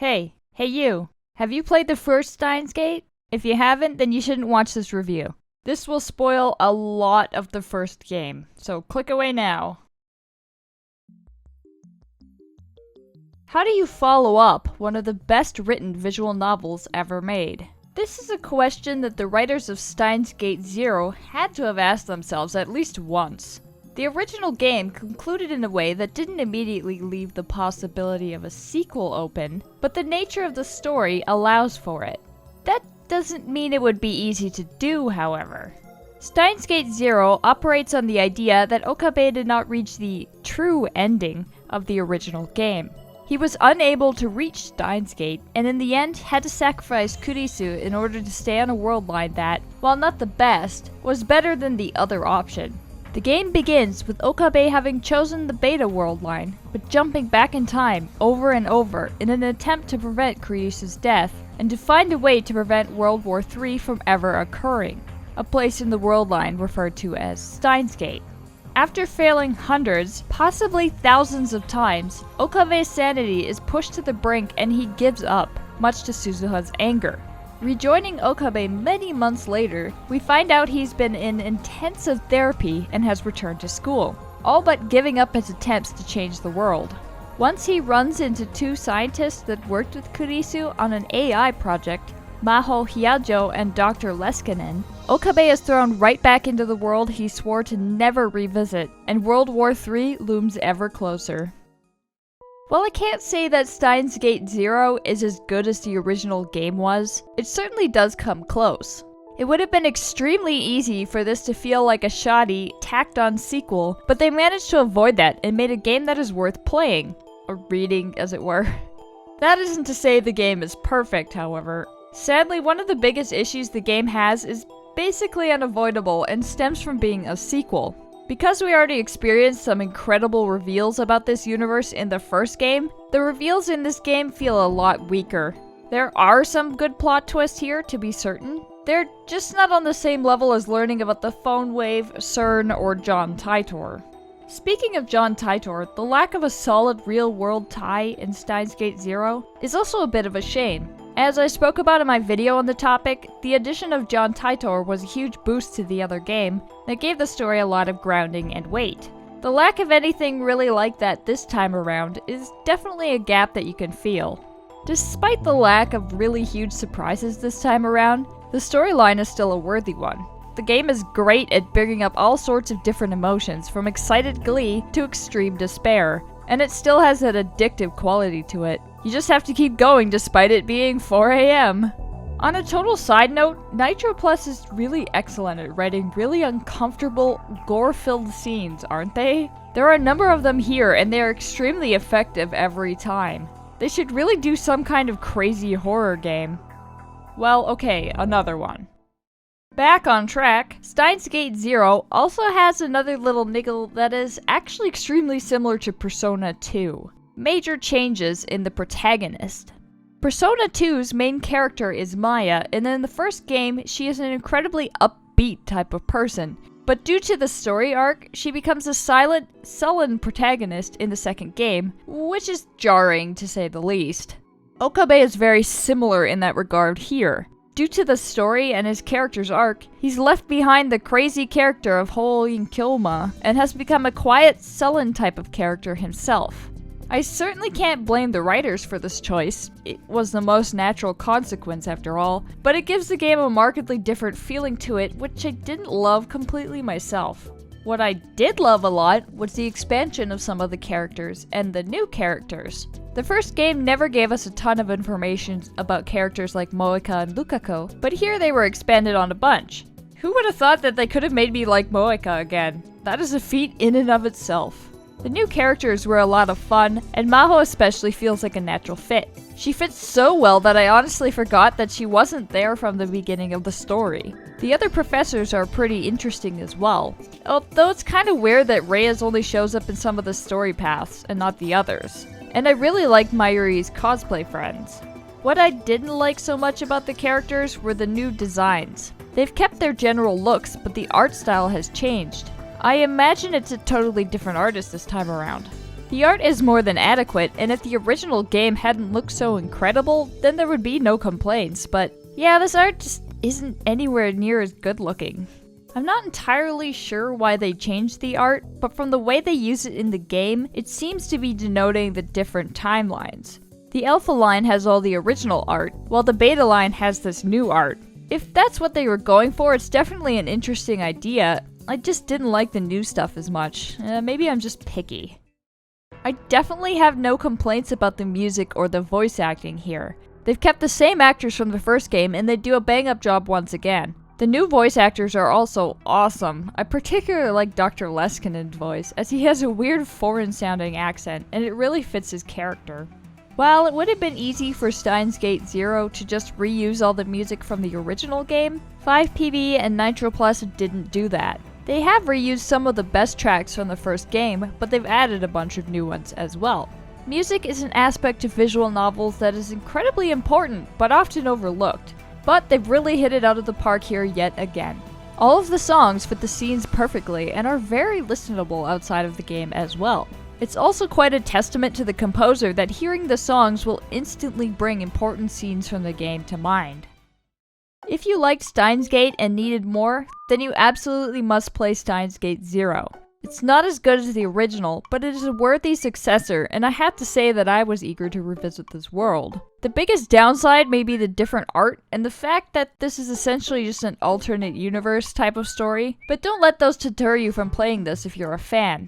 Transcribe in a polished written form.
Hey you! Have you played the first Steins Gate? If you haven't, then you shouldn't watch this review. This will spoil a lot of the first game, so click away now. How do you follow up one of the best written visual novels ever made? This is a question that the writers of Steins Gate Zero had to have asked themselves at least once. The original game concluded in a way that didn't immediately leave the possibility of a sequel open, but the nature of the story allows for it. That doesn't mean it would be easy to do, however. Steins Gate Zero operates on the idea that Okabe did not reach the true ending of the original game. He was unable to reach Steins Gate, and in the end had to sacrifice Kurisu in order to stay on a world line that, while not the best, was better than the other option. The game begins with Okabe having chosen the beta world line, but jumping back in time over and over in an attempt to prevent Kurisu's death, and to find a way to prevent World War III from ever occurring, a place in the world line referred to as Steins Gate. After failing hundreds, possibly thousands of times, Okabe's sanity is pushed to the brink and he gives up, much to Suzuha's anger. Rejoining Okabe many months later, we find out he's been in intensive therapy and has returned to school, all but giving up his attempts to change the world. Once he runs into two scientists that worked with Kurisu on an AI project, Maho Hyajo and Dr. Leskinen, Okabe is thrown right back into the world he swore to never revisit, and World War III looms ever closer. While I can't say that Steins Gate Zero is as good as the original game was, it certainly does come close. It would have been extremely easy for this to feel like a shoddy, tacked-on sequel, but they managed to avoid that and made a game that is worth playing. Or reading, as it were. That isn't to say the game is perfect, however. Sadly, one of the biggest issues the game has is basically unavoidable and stems from being a sequel. Because we already experienced some incredible reveals about this universe in the first game, the reveals in this game feel a lot weaker. There are some good plot twists here, to be certain. They're just not on the same level as learning about the Phone Wave, CERN, or John Titor. Speaking of John Titor, the lack of a solid real-world tie in Steins Gate Zero is also a bit of a shame. As I spoke about in my video on the topic, the addition of John Titor was a huge boost to the other game that gave the story a lot of grounding and weight. The lack of anything really like that this time around is definitely a gap that you can feel. Despite the lack of really huge surprises this time around, the storyline is still a worthy one. The game is great at bringing up all sorts of different emotions, from excited glee to extreme despair, and it still has that addictive quality to it. You just have to keep going despite it being 4 AM. On a total side note, Nitroplus is really excellent at writing really uncomfortable, gore-filled scenes, aren't they? There are a number of them here, and they are extremely effective every time. They should really do some kind of crazy horror game. Well, okay, another one. Back on track, Steins Gate Zero also has another little niggle that is actually extremely similar to Persona 2. Major changes in the protagonist. Persona 2's main character is Maya, and in the first game, she is an incredibly upbeat type of person. But due to the story arc, she becomes a silent, sullen protagonist in the second game, which is jarring to say the least. Okabe is very similar in that regard here. Due to the story and his character's arc, he's left behind the crazy character of Hoin Kyoma, and has become a quiet, sullen type of character himself. I certainly can't blame the writers for this choice. It was the most natural consequence after all, but it gives the game a markedly different feeling to it, which I didn't love completely myself. What I did love a lot was the expansion of some of the characters and the new characters. The first game never gave us a ton of information about characters like Moeka and Lukako, but here they were expanded on a bunch. Who would have thought that they could have made me like Moeka again? That is a feat in and of itself. The new characters were a lot of fun, and Maho especially feels like a natural fit. She fits so well that I honestly forgot that she wasn't there from the beginning of the story. The other professors are pretty interesting as well, although it's kinda weird that Reyes only shows up in some of the story paths and not the others. And I really like Mayuri's cosplay friends. What I didn't like so much about the characters were the new designs. They've kept their general looks, but the art style has changed. I imagine it's a totally different artist this time around. The art is more than adequate, and if the original game hadn't looked so incredible, then there would be no complaints, but yeah, this art just isn't anywhere near as good looking. I'm not entirely sure why they changed the art, but from the way they use it in the game, it seems to be denoting the different timelines. The alpha line has all the original art, while the beta line has this new art. If that's what they were going for, it's definitely an interesting idea. I just didn't like the new stuff as much. Maybe I'm just picky. I definitely have no complaints about the music or the voice acting here. They've kept the same actors from the first game, and they do a bang-up job once again. The new voice actors are also awesome. I particularly like Dr. Leskinen's voice, as he has a weird foreign-sounding accent, and it really fits his character. While it would have been easy for Steins Gate 0 to just reuse all the music from the original game, 5PB and Nitroplus didn't do that. They have reused some of the best tracks from the first game, but they've added a bunch of new ones as well. Music is an aspect of visual novels that is incredibly important, but often overlooked. But they've really hit it out of the park here yet again. All of the songs fit the scenes perfectly and are very listenable outside of the game as well. It's also quite a testament to the composer that hearing the songs will instantly bring important scenes from the game to mind. If you liked Steins Gate and needed more, then you absolutely must play Steins Gate 0. It's not as good as the original, but it is a worthy successor, and I have to say that I was eager to revisit this world. The biggest downside may be the different art, and the fact that this is essentially just an alternate universe type of story, but don't let those deter you from playing this if you're a fan.